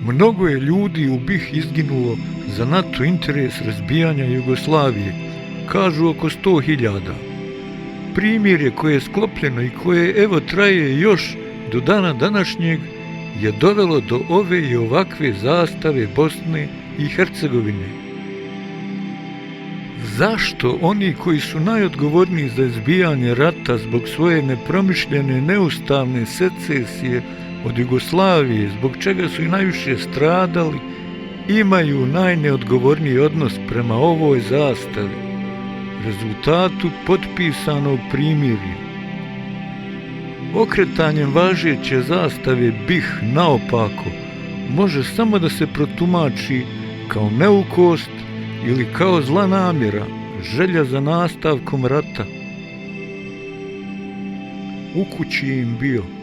Mnogo je ljudi u BiH izginulo za NATO interes razbijanja Jugoslavije, kažu oko 100.000. Primirje koje je sklopljeno i koje evo traje još do dana današnjeg je dovelo do ove i ovakve zastave Bosne i Hercegovine. Zašto oni koji su najodgovorniji za izbijanje rata zbog svoje nepromišljene, neustavne secesije od Jugoslavije, zbog čega su i najviše stradali, imaju najneodgovorniji odnos prema ovoj zastavi, rezultatu potpisanog primirja? Okretanjem važeće zastave BiH naopako može samo da se protumači kao neukost ili kao zla namjera, želja za nastavkom rata. U kući im bio.